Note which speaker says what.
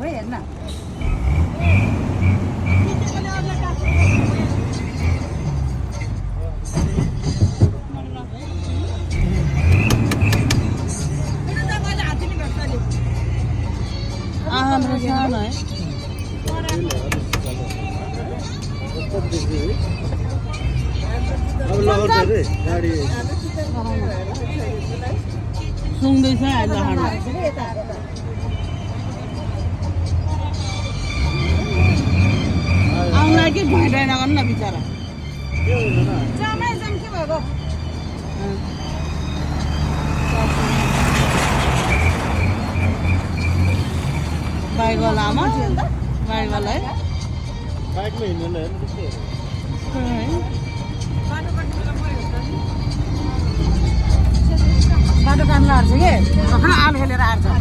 Speaker 1: हेर्न सानो है सुन्दैछ आउला कि भैँडा नगर्नु न बिचरा बाइक वाला आमा बाइक वाला है बाइक में हिँड्नु बाटो काट्न आँट्छ कि आलु खेलेर आँट्छ